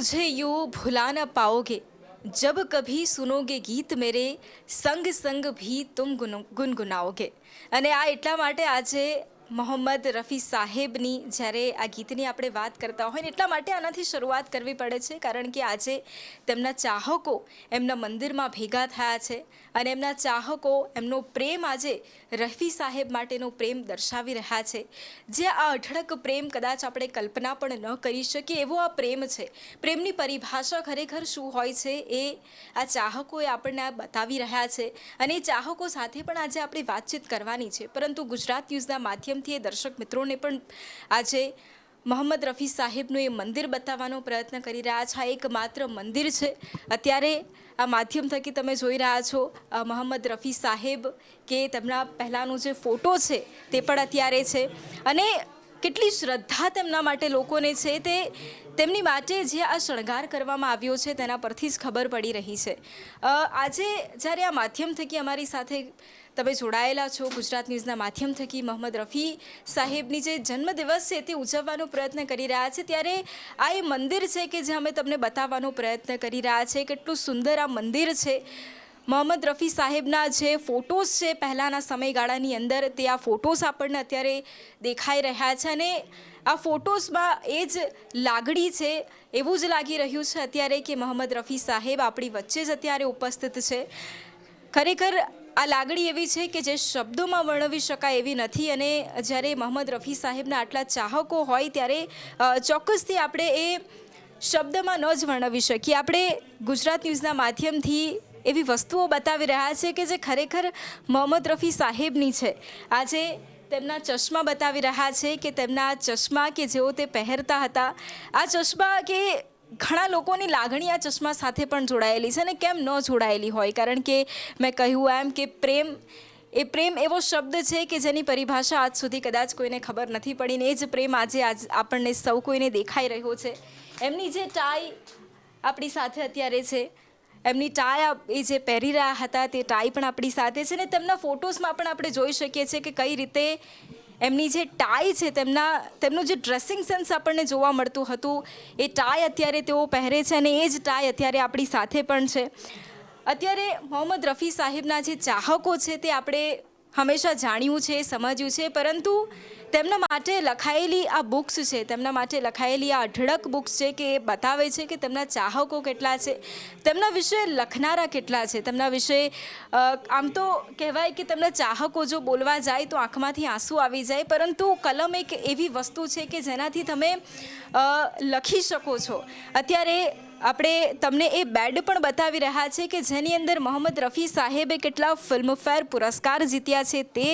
मुझे यूँ भुला ना पाओगे जब कभी सुनोगे ગીત મેરે સંગ સંગ ભી તુમ ગુનગુનાઓગે। અને આ એટલા માટે આજે મોહમ્મદ રફી સાહેબની જ્યારે આ ગીતની આપણે વાત કરતા હોય ને એટલા માટે આનાથી શરૂઆત કરવી પડે છે, કારણ કે આજે તેમના ચાહકો એમના મંદિરમાં ભેગા થયા છે અને એમના ચાહકો એમનો પ્રેમ આજે રફી સાહેબ માટેનો પ્રેમ દર્શાવી રહ્યા છે, જે આ અઢળક પ્રેમ કદાચ આપણે કલ્પના પણ ન કરી શકીએ એવો આ પ્રેમ છે। પ્રેમની પરિભાષા ખરેખર શું હોય છે એ આ ચાહકોએ આપણને બતાવી રહ્યા છે અને એ ચાહકો સાથે પણ આજે આપણે વાતચીત કરવાની છે। પરંતુ ગુજરાત ન્યૂઝના માધ્યમથી એ દર્શક મિત્રોને પણ આજે મોહમ્મદ રફી સાહેબનું એ મંદિર બતાવવાનો પ્રયત્ન કરી રહ્યા છે। આ એકમાત્ર મંદિર છે। અત્યારે આ માધ્યમ થકી તમે જોઈ રહ્યા છો મોહમ્મદ રફી સાહેબ કે તેમના પહેલાંનો જે ફોટો છે તે પણ અત્યારે છે અને કેટલી શ્રદ્ધા તેમના માટે લોકોને છે તે તેમની માટે જે આ શણગાર કરવામાં આવ્યો છે તેના પરથી જ ખબર પડી રહી છે। આજે જ્યારે આ માધ્યમ થકી અમારી સાથે તમે જોડાયેલા છો ગુજરાત ન્યૂઝના માધ્યમ થકી મોહમ્મદ રફી સાહેબની જે જન્મદિવસ છે તે ઉજવવાનો પ્રયત્ન કરી રહ્યા છે, ત્યારે આ એ મંદિર છે કે જે અમે તમને બતાવવાનો પ્રયત્ન કરી રહ્યા છે। કેટલું સુંદર આ મંદિર છે। મોહમ્મદ રફી સાહેબના જે ફોટોઝ છે પહેલાંના સમયગાળાની અંદર તે આ ફોટોઝ આપણને અત્યારે દેખાઈ રહ્યા છે અને આ ફોટોઝમાં એ જ લાગણી છે, એવું જ લાગી રહ્યું છે અત્યારે કે મોહમ્મદ રફી સાહેબ આપણી વચ્ચે જ અત્યારે ઉપસ્થિત છે। ખરેખર આ લાગણી એવી છે કે જે શબ્દોમાં વર્ણવી શકાય એવી નથી અને જ્યારે મોહમ્મદ રફી સાહેબના આટલા ચાહકો હોય ત્યારે ચોક્કસથી આપણે એ શબ્દમાં ન જ વર્ણવી શકીએ। આપણે ગુજરાત ન્યૂઝના માધ્યમથી એવી વસ્તુઓ બતાવી રહ્યા છે કે જે ખરેખર મોહમ્મદ રફી સાહેબની છે। આજે તેમના ચશ્મા બતાવી રહ્યા છે કે તેમના ચશ્મા કે જેઓ તે પહેરતા હતા, આ ચશ્મા કે ઘણા લોકોની લાગણી આ ચશ્મા સાથે પણ જોડાયેલી છે અને કેમ ન જોડાયેલી હોય, કારણ કે મેં કહ્યું એમ કે પ્રેમ એવો શબ્દ છે કે જેની પરિભાષા આજ સુધી કદાચ કોઈને ખબર નથી પડી ને એ જ પ્રેમ આજે આપણને સૌ કોઈને દેખાઈ રહ્યો છે। એમની જે ટાઈ આપણી સાથે અત્યારે છે, એમની ટાઈ એ જે પહેરી રહ્યા હતા તે ટાઈ પણ આપણી સાથે છે ને તેમના ફોટોઝમાં પણ આપણે જોઈ શકીએ છીએ કે કઈ રીતે એમની જે ટાઈ છે તેમનું જે ડ્રેસિંગ સેન્સ આપણને જોવા મળતું હતું એ ટાઈ અત્યારે તેઓ પહેરે છે અને એ જ ટાઈ અત્યારે આપણી સાથે પણ છે। અત્યારે મોહમ્મદ રફી સાહેબના જે ચાહકો છે તે આપણે હંમેશા જાણ્યું છે, સમજ્યું છે, પરંતુ તેમના માટે લખાયેલી આ બુક્સ છે, તેમના માટે લખાયેલી આ અઢળક બુક્સ છે કે એ બતાવે છે કે તેમના ચાહકો કેટલા છે, તેમના વિશે લખનારા કેટલા છે, તેમના વિશે આમ તો કહેવાય કે તેમના ચાહકો જો બોલવા જાય તો આંખમાંથી આંસુ આવી જાય, પરંતુ કલમ એક એવી વસ્તુ છે કે જેનાથી તમે લખી શકો છો। અત્યારે આપણે તમને એ બેડ પણ બતાવી રહ્યા છે કે જેની અંદર મોહમ્મદ રફી સાહેબે કેટલા ફિલ્મફેર પુરસ્કાર જીત્યા છે તે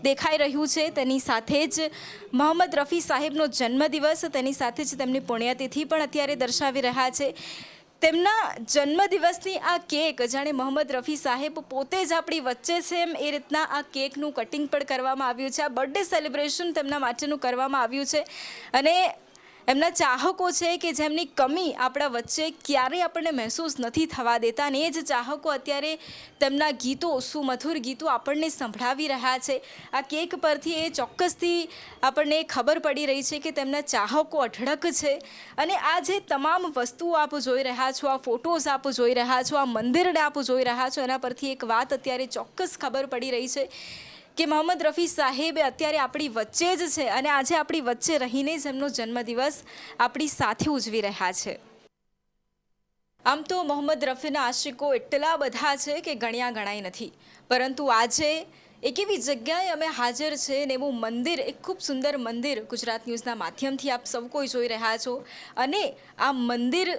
દેખાઈ રહ્યું છે। તેની સાથે જ મોહમ્મદ રફી સાહેબનો જન્મદિવસ, તેની સાથે જ તેમની પુણ્યતિથિ પણ અત્યારે દર્શાવી રહ્યા છે। તેમના જન્મદિવસની આ કેક જાણે મોહમ્મદ રફી સાહેબ પોતે જ આપણી વચ્ચે છે એમ એ રીતના આ કેકનું કટિંગ પણ કરવામાં આવ્યું છે। આ બર્થડે સેલિબ્રેશન તેમના માટેનું કરવામાં આવ્યું છે અને એમના ચાહકો છે કે જેમની કમી આપણા વચ્ચે ક્યારેય આપણને મહેસૂસ નથી થવા દેતા અને એ જ ચાહકો અત્યારે તેમના ગીતો, સુમધુર ગીતો આપણને સંભળાવી રહ્યા છે। આ કેક પરથી એ ચોક્કસથી આપણને ખબર પડી રહી છે કે તેમના ચાહકો અઢળક છે અને આ જે તમામ વસ્તુઓ આપ જોઈ રહ્યા છો, આ ફોટોઝ આપ જોઈ રહ્યા છો, આ મંદિરને આપ જોઈ રહ્યા છો, એના પરથી એક વાત અત્યારે ચોક્કસ ખબર પડી રહી છે કે મોહમ્મદ રફી સાહેબ અત્યારે આપણી વચ્ચે જ છે અને આજે આપણી વચ્ચે રહીને જ એમનો જન્મદિવસ આપણી સાથે ઉજવી રહ્યા છે। આમ તો મોહમ્મદ રફીના આશિકો એટલા બધા છે કે ગણ્યા ગણાય નથી, પરંતુ આજે એક એવી જગ્યાએ અમે હાજર છે ને એવું મંદિર, એક ખૂબ સુંદર મંદિર ગુજરાત ન્યૂઝના માધ્યમથી આપ સૌ કોઈ જોઈ રહ્યા છો અને આ મંદિર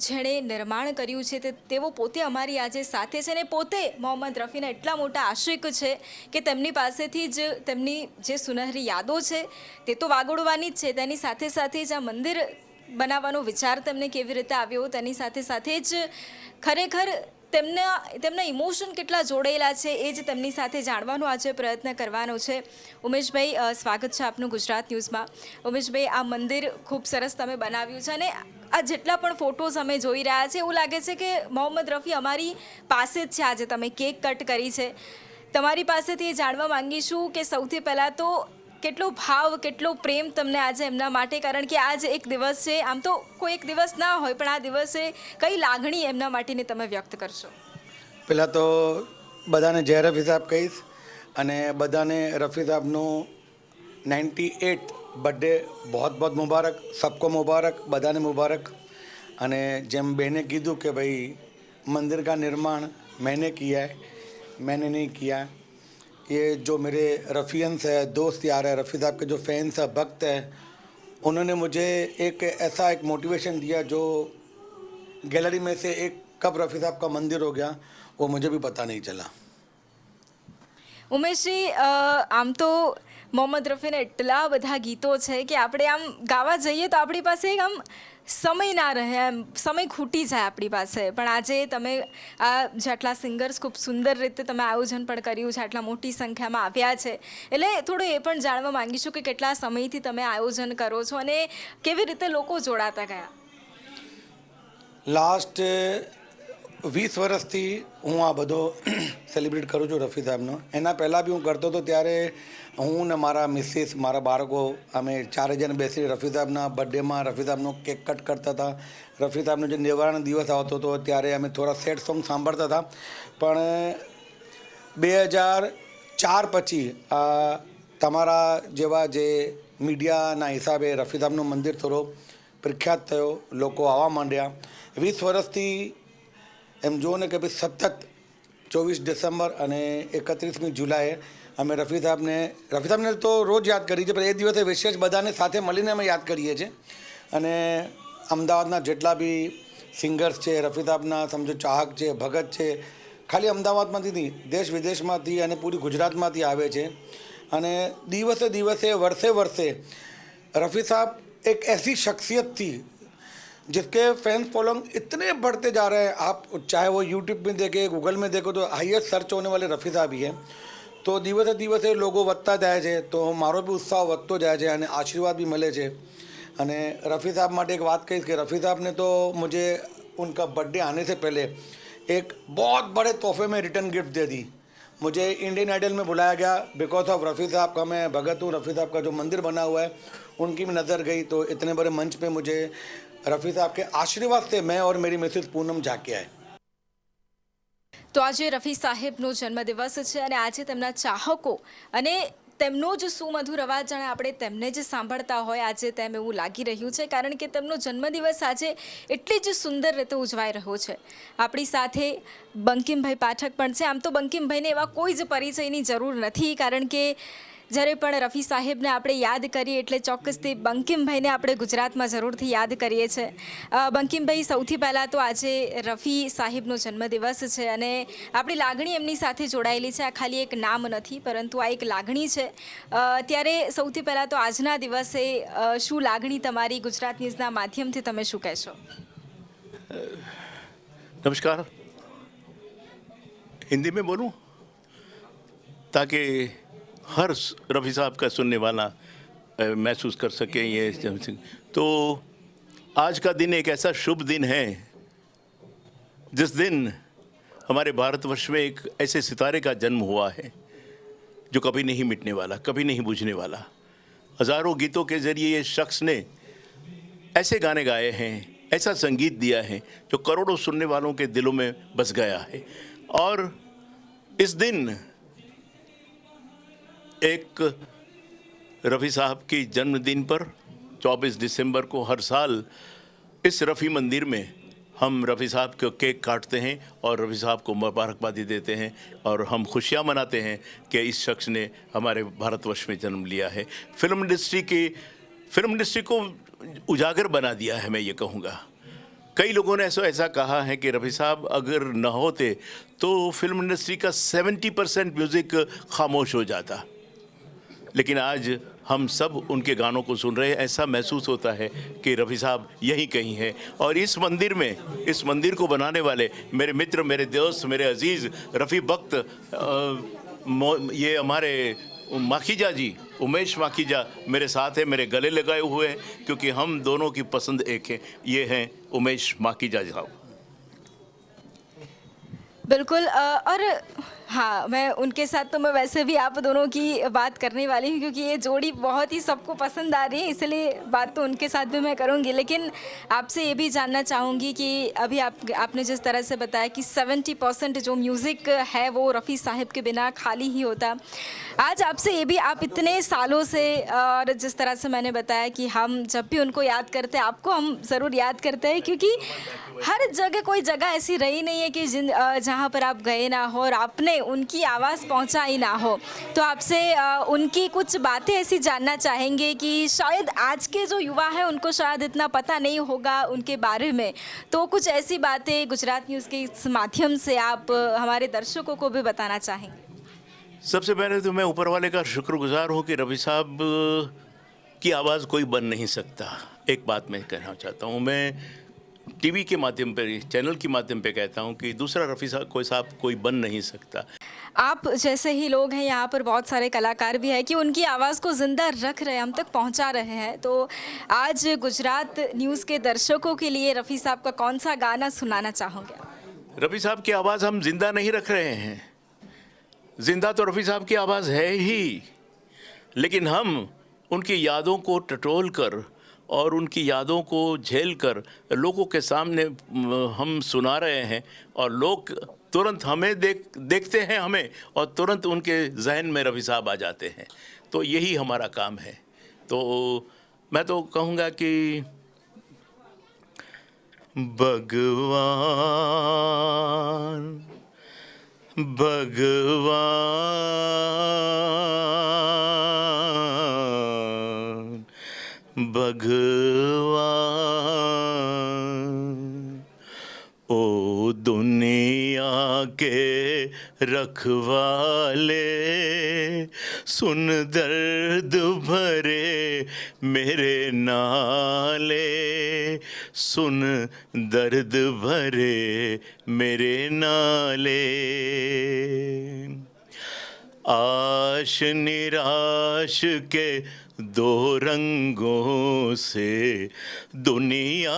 જેણે નિર્માણ કર્યું છે તેઓ પોતે અમારી આજે સાથે છે અને પોતે મોહમ્મદ રફીના એટલા મોટા આશિક છે કે તેમની પાસેથી જ તેમની જે સુનહેરી યાદો છે તે તો વાગોળવાની જ છે, તેની સાથે સાથે જ આ મંદિર બનાવવાનો વિચાર તેમને કેવી રીતે આવ્યો, તેની સાથે સાથે જ ખરેખર તેમના ઇમોશન કેટલા જોડાયેલા છે એ જ તેમની સાથે જાણવાનો આજે પ્રયત્ન કરવાનો છે। ઉમેશભાઈ, સ્વાગત છે આપનું ગુજરાત ન્યૂઝમાં। ઉમેશભાઈ, આ મંદિર ખૂબ સરસ તમે બનાવ્યું છે અને આ જેટલા પણ ફોટોઝ અમે જોઈ રહ્યા છે એવું લાગે છે કે મોહમ્મદ રફી અમારી પાસે જ છે। આજે તમે કેક કટ કરી છે, તમારી પાસેથી એ જાણવા માંગીશું કે સૌથી પહેલાં તો કેટલો ભાવ કેટલો પ્રેમ તમને આજે એમના માટે, કારણ કે આજ એક દિવસ છે, આમ તો કોઈ એક દિવસ ના હોય પણ આ દિવસે કઈ લાગણી એમના માટેની તમે વ્યક્ત કરશો? પહેલાં તો બધાને જય રફી સાહેબ કહીશ અને બધાને રફી સાહેબનું 98 બર્થડે बहुत बहुत मुबारक, सबको मुबारक, બધાને મુબારક। અને જેમ બહેને કીધું કે ભાઈ मंदिर का निर्माण मैंने किया है, मैंने नहीं किया। ये जो मेरे रफ़ियंस है, दोस्त यार है, रफ़ी साहब के जो फैंस है, भक्त है, उन्होंने मुझे एक ऐसा एक मोटिवेशन दिया जो गैलरी में से एक कब रफ़ी साहब का मंदिर हो गया वो मुझे भी पता नहीं चला। ઉમેશજી, આમ તો મોહમ્મદ રફીના એટલા બધા ગીતો છે કે આપણે આમ ગાવા જઈએ તો આપણી પાસે આમ સમય ના રહે, એમ સમય ખૂટી જાય આપણી પાસે, પણ આજે તમે આ જેટલા સિંગર્સ ખૂબ સુંદર રીતે તમે આયોજન પણ કર્યું છે, આટલા મોટી સંખ્યામાં આવ્યા છે, એટલે થોડું એ પણ જાણવા માંગીશું કે કેટલા સમયથી તમે આયોજન કરો છો અને કેવી રીતે લોકો જોડાતા ગયા? લાસ્ટ 20 વર્ષથી હું આ બધો સેલિબ્રેટ કરું છું રફી સાહેબનો। એના પહેલાં બી હું કરતો હતો, ત્યારે હું ને મારા મિસિસ, મારા બાળકો, અમે 4 જણ બેસી રફી સાહેબના બર્થડેમાં રફી સાહેબનો કેક કટ કરતા હતા। રફી સાહેબનો જે નિવારણ દિવસ આવતો હતો ત્યારે અમે થોડા સેડ સોંગ સાંભળતા હતા, પણ 2004 પછી તમારા જેવા જે મીડિયાના હિસાબે રફી સાહેબનું મંદિર થોડો પ્રખ્યાત થયો, લોકો આવવા માંડ્યા। 20 વર્ષથી એમ જુઓ ને કે ભાઈ સતત 24 ડિસેમ્બર અને 31મી જુલાઈએ અમે રફી સાહેબને તો રોજ યાદ કરીએ છીએ, પણ એ દિવસે વિશેષ બધાને સાથે મળીને અમે યાદ કરીએ છીએ। અને અમદાવાદના જેટલા બી સિંગર્સ છે, રફી સાહેબના સમજો ચાહક છે, ભગત છે, ખાલી અમદાવાદમાંથી નહીં, દેશ વિદેશમાંથી અને પૂરી ગુજરાતમાંથી આવે છે। અને દિવસે દિવસે વર્ષે વર્ષે रफ़ी साहब एक ऐसी शख्सियत थी जिसके फैंस फॉलोइंग इतने बढ़ते जा रहे हैं। आप चाहे वो यूट्यूब में देखें, गूगल में देखो, तो हाईएस्ट सर्च होने वाले रफ़ी साहब ही है। तो દિવસે દિવસે લોકો વધતા જાય છે, તો મારો બી ઉત્સાહ વધતો જાય છે અને આશીર્વાદ भी મળે છે। અને रफ़ी साहब માટે एक बात कही कि रफ़ी साहब ने तो मुझे उनका बर्थडे आने से पहले एक बहुत बड़े तोहफे में रिटर्न गिफ्ट दे दी। मुझे इंडियन आइडल में बुलाया गया, बिकॉज ऑफ रफ़ी साहब का मैं भगत हूँ। रफ़ी साहब का जो मंदिर बना हुआ है उनकी भी नज़र गई, तो इतने बड़े मंच पे मुझे रफ़ी साहब के आशीर्वाद से मैं और मेरी मिसेस पूनम जाके आए। તો આજે રફી સાહેબનો જન્મદિવસ છે અને આજે તેમના ચાહકો અને તેમનો જ સુમધુર અવાજ જાણે આપણે તેમને જ સાંભળતા હોય આજે તેમ એવું લાગી રહ્યું છે, કારણ કે તેમનો જન્મદિવસ આજે એટલી જ સુંદર રીતે ઉજવાઈ રહ્યો છે। આપણી સાથે બંકિમભાઈ પાઠક પણ છે। આમ તો બંકિમભાઈને એવા કોઈ જ પરિચયની જરૂર નથી, કારણ કે જ્યારે પણ રફી સાહેબને આપણે યાદ કરીએ એટલે ચોક્કસથી બંકિમભાઈને આપણે ગુજરાતમાં જરૂરથી યાદ કરીએ છીએ। બંકિમભાઈ, સૌથી પહેલાં તો આજે રફી સાહેબનો જન્મદિવસ છે અને આપણી લાગણી એમની સાથે જોડાયેલી છે। આ ખાલી એક નામ નથી, પરંતુ આ એક લાગણી છે। ત્યારે સૌથી પહેલાં તો આજના દિવસે શું લાગણી તમારી ગુજરાત ન્યૂઝના માધ્યમથી તમે શું કહેશો? नमस्कार, हिंदी में बोलूं ताकि हर रफ़ी साहब का सुनने वाला महसूस कर सके ये। तो आज का दिन एक ऐसा शुभ दिन है जिस दिन हमारे भारतवर्ष में एक ऐसे सितारे का जन्म हुआ है जो कभी नहीं मिटने वाला, कभी नहीं बुझने वाला। हज़ारों गीतों के ज़रिए ये शख्स ने ऐसे गाने गाए हैं, ऐसा संगीत दिया है जो करोड़ों सुनने वालों के दिलों में बस गया है। और इस दिन एक रफ़ी साहब की जन्मदिन पर 24 दिसंबर को हर साल इस रफ़ी मंदिर में हम रफ़ी साहब को केक काटते हैं और रफ़ी साहब को मुबारकबादी देते हैं और हम खुशियाँ मनाते हैं कि इस शख्स ने हमारे भारतवर्ष में जन्म लिया है। फिल्म इंडस्ट्री को उजागर बना दिया है, मैं ये कहूँगा। कई लोगों ने ऐसा कहा है कि रफ़ी साहब अगर न होते तो फिल्म इंडस्ट्री का 70% म्यूज़िक खामोश हो जाता, लेकिन आज हम सब उनके गानों को सुन रहे हैं। ऐसा महसूस होता है कि रफ़ी साहब यहीं कहीं हैं। और इस मंदिर को बनाने वाले मेरे मित्र, मेरे दोस्त, मेरे अजीज़ रफ़ी भक्त, ये हमारे माखीजा जी, उमेश माखीजा मेरे साथ हैं, मेरे गले लगाए हुए हैं, क्योंकि हम दोनों की पसंद एक है। ये हैं उमेश माखीजा साहब। बिल्कुल। और हाँ, मैं उनके साथ तो मैं वैसे भी आप दोनों की बात करने वाली हूँ, क्योंकि ये जोड़ी बहुत ही सबको पसंद आ रही है, इसलिए बात तो उनके साथ भी मैं करूँगी। लेकिन आपसे ये भी जानना चाहूँगी कि अभी आपने जिस तरह से बताया कि 70% जो म्यूज़िक है वो रफ़ी साहब के बिना खाली ही होता। आज आपसे ये भी, आप इतने सालों से, और जिस तरह से मैंने बताया कि हम जब भी उनको याद करते हैं, आपको हम ज़रूर याद करते हैं, क्योंकि हर जगह कोई जगह ऐसी रही नहीं है कि जहाँ पर आप गए ना हो और आपने उनकी आवाज़ पहुँचाई ना हो। तो आपसे उनकी कुछ बातें ऐसी जानना चाहेंगे कि शायद आज के जो युवा है उनको शायद इतना पता नहीं होगा उनके बारे में। तो कुछ ऐसी बातें गुजरात न्यूज़ के इस माध्यम से आप हमारे दर्शकों को भी बताना चाहेंगे? सबसे पहले तो मैं ऊपर वाले का शुक्रगुजार हूँ कि रफ़ी साहब की आवाज़ कोई बन नहीं सकता। एक बात मैं कहना चाहता हूँ, मैं टीवी के माध्यम पे, चैनल के माध्यम पे कहता हूँ कि दूसरा रफ़ी साहब कोई बन नहीं सकता। आप जैसे ही लोग हैं, यहाँ पर बहुत सारे कलाकार भी हैं कि उनकी आवाज़ को ज़िंदा रख रहे हैं, हम तक पहुँचा रहे हैं। तो आज गुजरात न्यूज़ के दर्शकों के लिए रफ़ी साहब का कौन सा गाना सुनाना चाहोगे? रफ़ी साहब की आवाज़ हम जिंदा नहीं रख रहे हैं, जिंदा तो रफ़ी साहब की आवाज़ है ही, लेकिन हम उनकी यादों को टटोल कर और उनकी यादों को झेल कर लोगों के सामने हम सुना रहे हैं, और लोग तुरंत हमें देखते हैं हमें, और तुरंत उनके जहन में रफ़ी साहब आ जाते हैं। तो यही हमारा काम है। तो मैं तो कहूँगा कि भगवान भगवान भगवान, ओ दुनिया के रखवाले, सुन दर्द भरे मेरे नाले, सुन दर्द भरे मेरे नाले। आश निराश के दो रंगों से दुनिया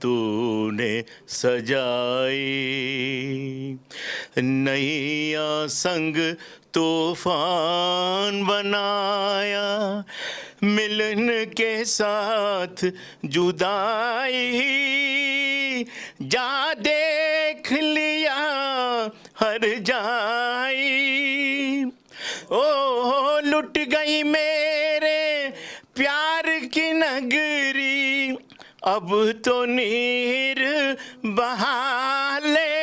तूने सजाई, नैया संग तूफान बनाया, मिलन के साथ जुदाई, जा देख लिया हर जाई, ओ लुट गई मेरे प्यार की नगरी, अब तो नीर बहा ले,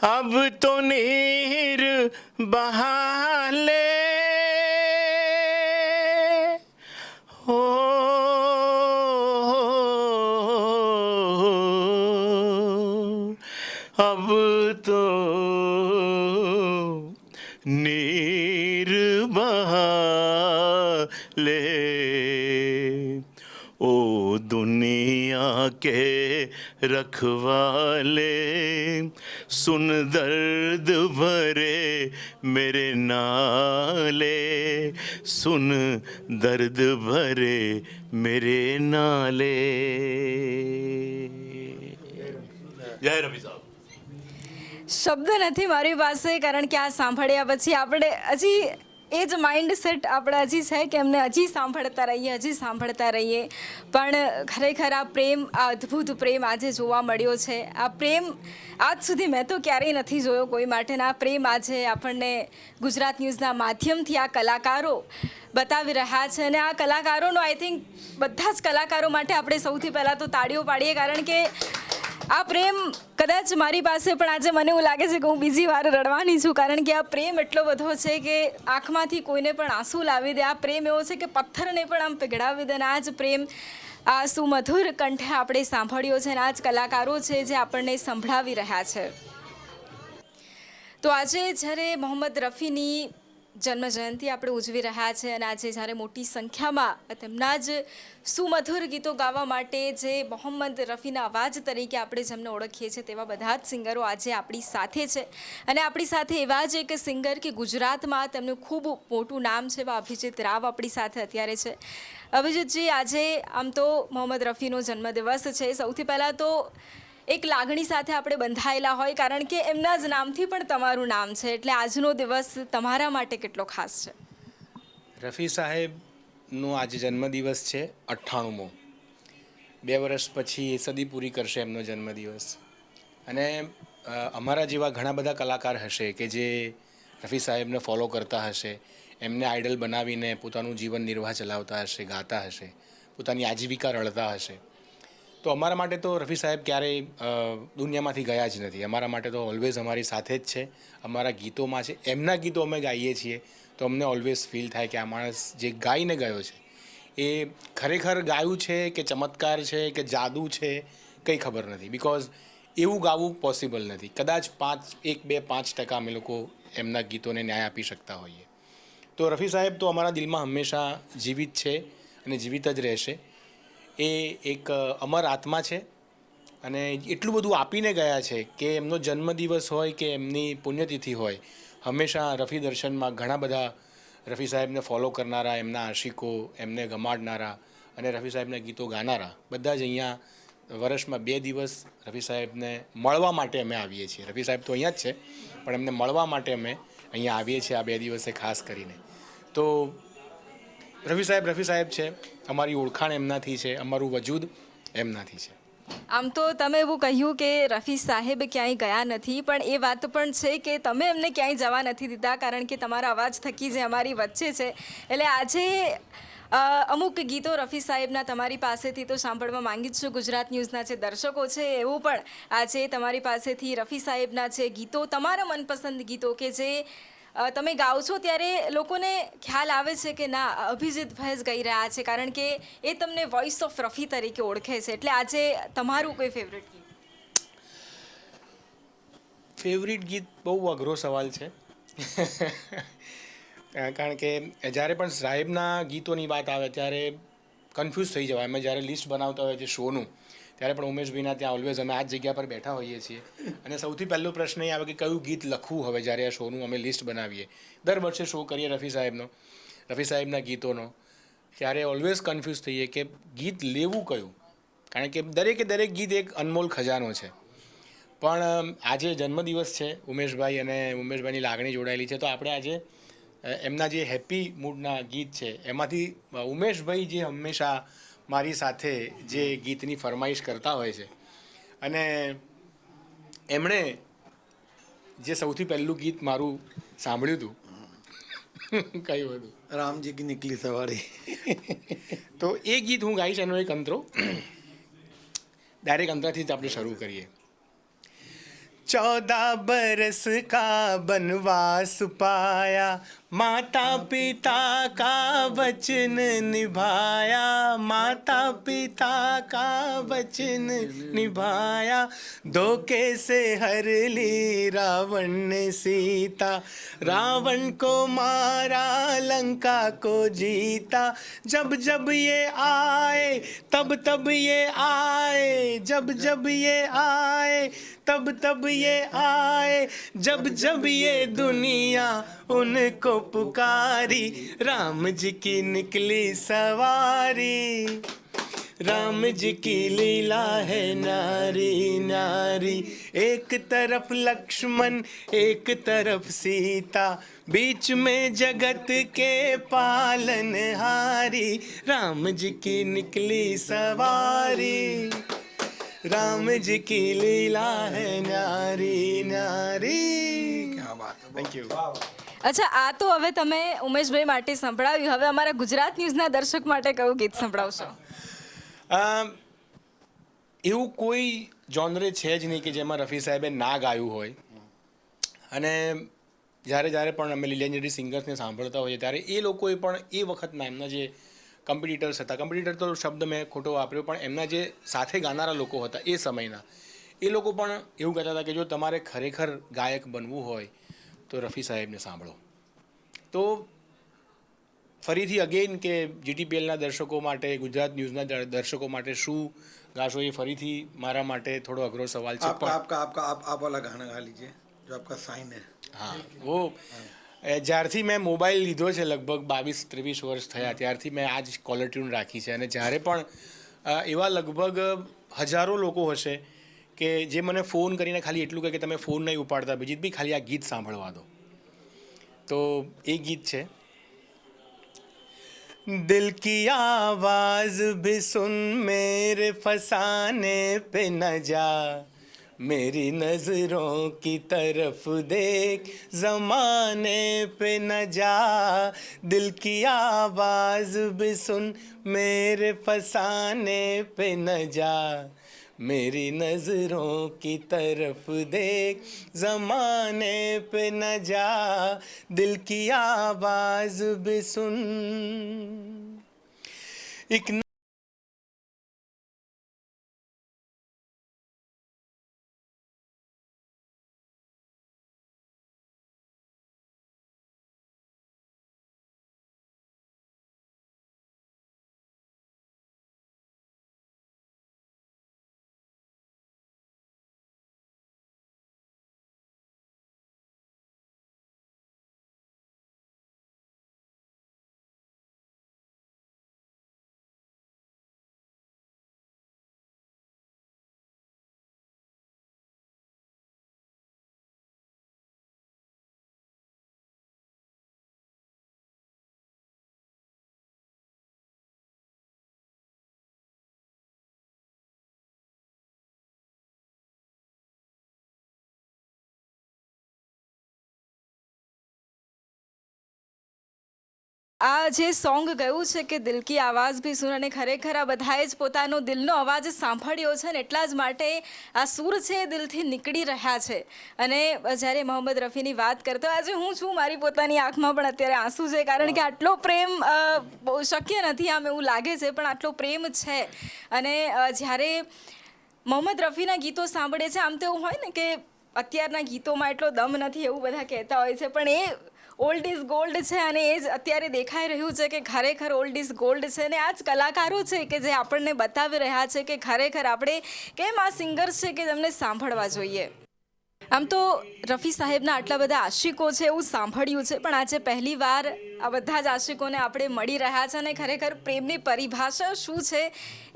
अब तो नीर बहा ले, हो अब तो नीर बहा ले, ओ दुनिया के रखवाले, सुन दर्द भरे मेरे नाले, सुन दर्द भरे मेरे नाले। જય રવિ સાહેબ। શબ્દ નથી મારી પાસે, કારણ કે આ સાંભળ્યા પછી આપણે હજી એ જ માઇન્ડ સેટ આપણે હજી છે કે એમને હજી સાંભળતા રહીએ। પણ ખરેખર આ પ્રેમ, આ અદ્ભુત પ્રેમ આજે જોવા મળ્યો છે। આ પ્રેમ આજ સુધી મેં તો ક્યારેય નથી જોયો કોઈ માટે, આ પ્રેમ આજે આપણને ગુજરાત ન્યૂઝના માધ્યમથી આ કલાકારો બતાવી રહ્યા છે। અને આ કલાકારોનો આઈ થિંક બધા જ કલાકારો માટે આપણે સૌથી પહેલાં તો તાળીઓ પાડીએ, કારણ કે આ પ્રેમ કદાચ મારી પાસે પણ આજે મને એવું લાગે છે કે હું બીજી વાર રડવાની છું, કારણ કે આ પ્રેમ એટલો બધો છે કે આંખમાંથી કોઈને પણ આંસુ લાવી દે। આ પ્રેમ એવો છે કે પથ્થરને પણ આમ પીગળાવી દે, અને આ જ પ્રેમ આ સુમધુર કંઠે આપણે સાંભળ્યો છે, અને આ જ કલાકારો છે જે આપણને સંભળાવી રહ્યા છે। તો આજે જ્યારે મોહમ્મદ રફીની જન્મ જયંતિ આપણે ઉજવી રહ્યા છે, અને આજે જ્યારે મોટી સંખ્યામાં તેમના જ સુમધુર ગીતો ગાવા માટે જે મોહમ્મદ રફીના અવાજ તરીકે આપણે જેમને ઓળખીએ છીએ તેવા બધા જ સિંગરો આજે આપણી સાથે છે। અને આપણી સાથે એવા જ એક સિંગર કે ગુજરાતમાં તેમનું ખૂબ મોટું નામ છે, એવા અભિજીત રાવ આપણી સાથે અત્યારે છે। અભિજીતજી, આજે આમ તો મોહમ્મદ રફીનો જન્મદિવસ છે, સૌથી પહેલાં તો એક લાગણી સાથે આપણે બંધાયેલા હોય, કારણ કે એમના જ નામથી પણ તમારું નામ છે, એટલે આજનો દિવસ તમારા માટે કેટલો ખાસ છે? રફી સાહેબનો આજે જન્મદિવસ છે 98મો. 2 વર્ષ પછી એ સદી પૂરી કરશે એમનો જન્મદિવસ. અને અમારા જેવા ઘણા બધા કલાકાર હશે કે જે રફી સાહેબને ફોલો કરતા હશે, એમને આઇડલ બનાવીને પોતાનું જીવન નિર્વાહ ચલાવતા હશે, ગાતા હશે, પોતાની આજીવિકા રળતા હશે. તો અમારા માટે તો રફી સાહેબ ક્યારેય દુનિયામાંથી ગયા જ નથી. અમારા માટે તો ઓલવેઝ અમારી સાથે જ છે, અમારા ગીતોમાં છે. એમના ગીતો અમે ગાઈએ છીએ તો અમને ઓલવેઝ ફીલ થાય કે આ માણસ જે ગાઈને ગયો છે એ ખરેખર ગાયું છે કે ચમત્કાર છે કે જાદુ છે, કંઈ ખબર નથી. બિકોઝ એવું ગાવું પોસિબલ નથી. કદાચ 1-2-5% અમે લોકો એમના ગીતોને ન્યાય આપી શકતા હોઈએ. તો રફી સાહેબ તો અમારા દિલમાં હંમેશા જીવિત છે અને જીવિત જ રહેશે. એ એક અમર આત્મા છે અને એટલું બધું આપીને ગયા છે કે એમનો જન્મદિવસ હોય કે એમની પુણ્યતિથિ હોય, હંમેશા રફી દર્શનમાં ઘણા બધા રફી સાહેબને ફોલો કરનારા, એમના આશિકો, એમને ગમાડનારા અને રફી સાહેબના ગીતો ગાનારા બધા જ અહીંયા વર્ષમાં 2 દિવસ રફી સાહેબને મળવા માટે અમે આવીએ છીએ. રફી સાહેબ તો અહીંયા જ છે, પણ એમને મળવા માટે અમે અહીંયા આવીએ છીએ આ 2 દિવસે ખાસ કરીને. તો રફી સાહેબ છે. અમારી ઓળખાણ એમનાથી છે, અમારું વજૂદ એમનાથી છે. આમ તો તમે એવું કહ્યું કે રફી સાહેબ ક્યાંય ગયા નથી, પણ એ વાત પણ છે કે તમે એમને ક્યાંય જવા નથી દીધા, કારણ કે તમારા અવાજ થકી જે અમારી વચ્ચે છે. એટલે આજે અમુક ગીતો રફી સાહેબના તમારી પાસેથી તો સાંભળવા માંગી જ છું. ગુજરાત ન્યૂઝના જે દર્શકો છે એવું પણ આજે તમારી પાસેથી રફી સાહેબના જે ગીતો, તમારા મનપસંદ ગીતો કે જે તમે ગાઓ છો ત્યારે લોકોને ખ્યાલ આવે છે કે ના, અભિજીત ભાઈ જ ગાઈ રહ્યા છે, કારણ કે એ તમને વોઇસ ઓફ રફી તરીકે ઓળખે છે. એટલે આજે તમારું કોઈ ફેવરેટ ગીત? ફેવરિટ ગીત બહુ અઘરો સવાલ છે. કારણ કે જ્યારે પણ સાહેબના ગીતોની વાત આવે ત્યારે કન્ફ્યુઝ થઈ જવાય. અમે જ્યારે લિસ્ટ બનાવતા હોઈએ છીએ શોનું, ત્યારે પણ ઉમેશભાઈના ત્યાં ઓલવેઝ અમે આ જ જગ્યા પર બેઠા હોઈએ છીએ અને સૌથી પહેલો પ્રશ્ન એ આવે કે કયું ગીત લખવું હવે જ્યારે આ શોનું અમે લિસ્ટ બનાવીએ. દર વર્ષે શો કરીએ રફી સાહેબના ગીતોનો, ત્યારે ઓલવેઝ કન્ફ્યુઝ થઈએ કે ગીત લેવું કયું, કારણ કે દરેક ગીત એક અનમોલ ખજાનો છે. પણ આજે જન્મદિવસ છે ઉમેશભાઈ અને ઉમેશભાઈની લાગણી જોડાયેલી છે, તો આપણે આજે એમના જે હેપી મૂડના ગીત છે એમાંથી ઉમેશભાઈ જે હંમેશા મારી સાથે જે ગીતની ફરમાઈશ કરતા હોય છે, અને એમણે જે સૌથી પહેલું ગીત મારું સાંભળ્યું હતું કયું હતું? રામજી કી નીકળી સવારી. તો એ ગીત હું ગાઈશ. એનો એક અંતરો, ડાયરેક્ટ અંતરાથી જ આપણે શરૂ કરીએ. 14 बरस का बनवास पाया, माता पिता का वचन निभाया, माता पिता का वचन निभाया, धोखे से हर ली रावण ने सीता, रावण को मारा लंका को जीता, जब जब ये आए तब तब ये आए, जब जब ये आए तब तब ये आए, जब जब ये दुनिया उनको पुकारी, राम जी की निकली सवारी, राम जी की लीला है न्यारी न्यारी, एक तरफ लक्ष्मण एक तरफ सीता, बीच में जगत के पालनहारी, राम जी की निकली सवारी, राम जी की લીલા હે ન્યારી ન્યારી. ક્યા બાત. Thank you. અચ્છા, આ તો હવે તમે ઉમેશભાઈ માટે સંભળાવ્યું. હવે અમારા ગુજરાત ન્યૂઝના દર્શક માટે કયું ગીત સંભળાવશો? એવું કોઈ જોનરે છે જ નહીં કે જેમાં રફી સાહેબે ના ગાયું હોય. અને જ્યારે પણ અમે લીજેન્ડરી સિંગર્સને સાંભળતા હોઈએ ત્યારે એ લોકોએ પણ એ વખતના એમના જે કોમ્પિટિટર્સ હતા, કોમ્પિટિટર તો શબ્દ મેં ખોટો વાપર્યો, પણ એમના જે સાથે ગાનારા લોકો હતા એ સમયના, એ લોકો પણ એવું કહેતા હતા કે જો તમારે ખરેખર ગાયક બનવું હોય તો રફી સાહેબને સાંભળો. તો ફરીથી અગેન કે જીટીપીએલના દર્શકો માટે, ગુજરાત ન્યૂઝના દર્શકો માટે શું ગાશો એ ફરીથી મારા માટે થોડો અઘરો સવાલ છે. आप वाला गाना गा लीजिए जो आपका साइन है. હા, વો જ્યારથી મેં મોબાઈલ લીધો છે લગભગ 22-23 વર્ષ થયા ત્યારથી મેં આ જ કોલર ટ્યુન રાખી છે. અને જ્યારે પણ એવા લગભગ હજારો લોકો હશે કે જે મને ફોન કરીને ખાલી એટલું કહે કે તમે ફોન નહીં ઉપાડતા અભિજીતભાઈ, ખાલી આ ગીત સાંભળવા દો. તો એ ગીત છે, दिल की आवाज भी सुन मेरे फसाने पे न जा, मेरी नजरों की तरफ देख जमाने पे न जा, दिल की आवाज भी सुन मेरे फसाने पे न जा, मेरी नजरों की तरफ देख जमाने पे न जा, दिल की आवाज भी सुन. एक આ જે સોંગ ગયું છે કે દિલ કી આવાજ ભી સુન, અને ખરેખર આ બધાએ જ પોતાનો દિલનો અવાજ સાંભળ્યો છે ને એટલા જ માટે આ સૂર છે એ દિલથી નીકળી રહ્યા છે. અને જ્યારે મોહમ્મદ રફીની વાત કરતો આજે હું છું, મારી પોતાની આંખમાં પણ અત્યારે આંસુ છે, કારણ કે આટલો પ્રેમ બહુ શક્ય નથી આમ એવું લાગે છે, પણ આટલો પ્રેમ છે. અને જ્યારે મોહમ્મદ રફીના ગીતો સાંભળે છે, આમ તો એવું હોય ને કે અત્યારના ગીતોમાં એટલો દમ નથી એવું બધા કહેતા હોય છે, પણ એ ઓલ્ડ ઇઝ ગોલ્ડ છે, અને એ જ અત્યારે દેખાઈ રહ્યું છે કે ખરેખર ઓલ્ડ ઇઝ ગોલ્ડ છે. અને આ જ કલાકારો છે કે જે આપણને બતાવી રહ્યા છે કે ખરેખર આપણે કેમ આ સિંગર્સ છે કે તેમને સાંભળવા જોઈએ. આમ તો રફી સાહેબના આટલા બધા આશિકો છે એવું સાંભળ્યું છે, પણ આજે પહેલી વાર આ બધા જ આશિકોને આપણે મળી રહ્યા છે, અને ખરેખર પ્રેમની પરિભાષા શું છે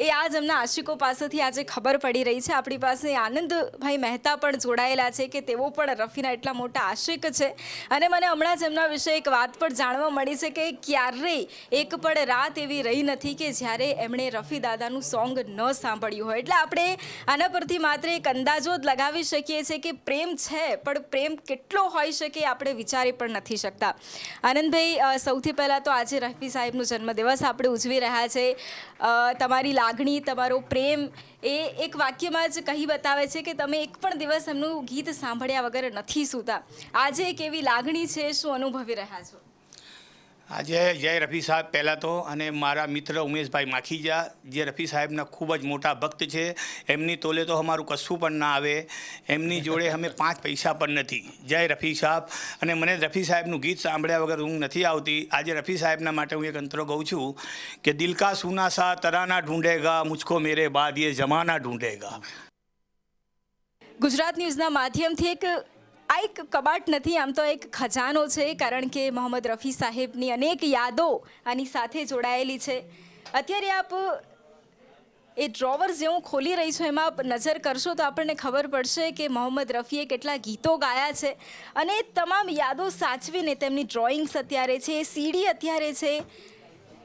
એ આજ એમના આશિકો પાસેથી આજે ખબર પડી રહી છે. આપણી પાસે આનંદભાઈ મહેતા પણ જોડાયેલા છે કે તેઓ પણ રફીના એટલા મોટા આશિક છે, અને મને હમણાં જ એમના વિશે એક વાત પણ જાણવા મળી છે કે ક્યારેય એક પણ રાત એવી રહી નથી કે જ્યારે એમણે રફી દાદાનું સોંગ ન સાંભળ્યું હોય. એટલે આપણે આના પરથી માત્ર એક અંદાજો જ લગાવી શકીએ છીએ કે પ્રેમ છે, પણ પ્રેમ કેટલો હોઈ શકે આપણે વિચારી પણ નથી શકતા. આનંદભાઈ, સૌથી પહેલાં તો આજે રફી સાહેબનો જન્મદિવસ આપણે ઉજવી રહ્યા છે. તમારી લાગણી, તમારો પ્રેમ એ એક વાક્યમાં જ કહી બતાવે છે કે તમે એક પણ દિવસ એમનું ગીત સાંભળ્યા વગર નથી સૂતા. આજે એક એવી લાગણી છે, શું અનુભવી રહ્યા છો? આજે જય રફી સાહેબ પહેલાં તો, અને મારા મિત્ર ઉમેશભાઈ માખીજા જે રફી સાહેબના ખૂબ જ મોટા ભક્ત છે, એમની તોલે તો અમારું કશું પણ ના આવે, એમની જોડે અમે 5 પૈસા પણ નથી. જય રફી સાહેબ. અને મને રફી સાહેબનું ગીત સાંભળ્યા વગર ઊંઘ નથી આવતી. આજે રફી સાહેબના માટે હું એક અંતરો ગાઉં છું કે દિલ કા સુના સા તરાના ઢૂંઢેગા, મુझको મેરે બાદ ये જમાના ઢૂંઢેગા. ગુજરાત ન્યૂઝના માધ્યમથી આ એક કબાટ નથી, આમ તો એક ખજાનો છે, કારણ કે મોહમ્મદ રફી સાહેબની અનેક યાદો આની સાથે જોડાયેલી છે. અત્યારે આપ એ ડ્રોવર્સ જે હું ખોલી રહી છું એમાં આપ નજર કરશો તો આપણને ખબર પડશે કે મોહમ્મદ રફીએ કેટલા ગીતો ગાયા છે, અને એ તમામ યાદો સાચવીને તેમની ડ્રોઈંગ્સ અત્યારે છે, એ સીડી અત્યારે છે,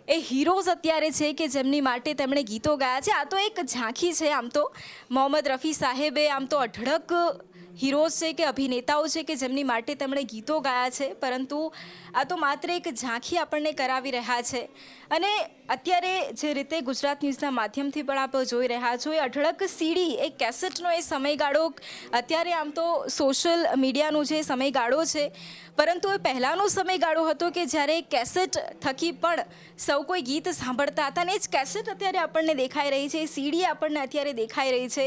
એ હીરોઝ અત્યારે છે કે જેમની માટે તેમણે ગીતો ગાયા છે. આ તો એક ઝાંખી છે. આમ તો મોહમ્મદ રફી સાહેબે આમ તો અઢળક હીરોઝ છે કે અભિનેતાઓ છે કે જેમની માટે તેમણે ગીતો ગાયા છે, પરંતુ આ તો માત્ર એક ઝાંખી આપણને કરાવી રહ્યા છે. અને અત્યારે જે રીતે ગુજરાત ન્યૂઝના માધ્યમથી પણ આપ જોઈ રહ્યા છો, એ અઢળક સીડી, એ કેસેટનો એ સમયગાળો અત્યારે આમ તો સોશિયલ મીડિયાનો જે સમયગાળો છે, પરંતુ એ પહેલાંનો સમયગાળો હતો કે જ્યારે કેસેટ થકી પણ સૌ કોઈ ગીત સાંભળતા હતા, અને એ જ કેસેટ અત્યારે આપણને દેખાઈ રહી છે, સીડી આપણને અત્યારે દેખાઈ રહી છે,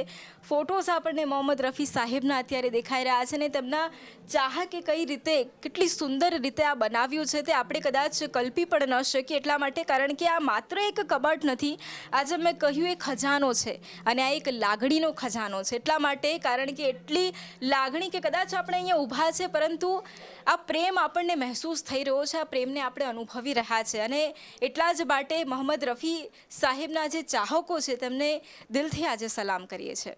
ફોટોઝ આપણને મોહમ્મદ રફી સાહેબના અત્યારે દેખાઈ રહ્યા છે, અને તેમના ચાહકે કઈ રીતે, કેટલી સુંદર રીતે આ બનાવ્યું છે તે આપણે કદાચ કલ્પી પણ ન શકીએ. એટલા માટે, કારણ કે આ માત્ર એક કબાટ નથી, આજે મેં કહ્યું એ ખજાનો છે, અને આ એક લાગણીનો ખજાનો છે. એટલા માટે, કારણ કે એટલી લાગણી કે કદાચ આપણે અહીંયા ઊભા છે, પરંતુ આ પ્રેમ આપણને મહેસૂસ થઈ રહ્યો છે, આ પ્રેમને આપણે અનુભવી રહ્યા છે. અને એટલા જ માટે મોહમ્મદ રફી સાહેબના જે ચાહકો છે તેમને દિલથી આજે સલામ કરીએ છીએ.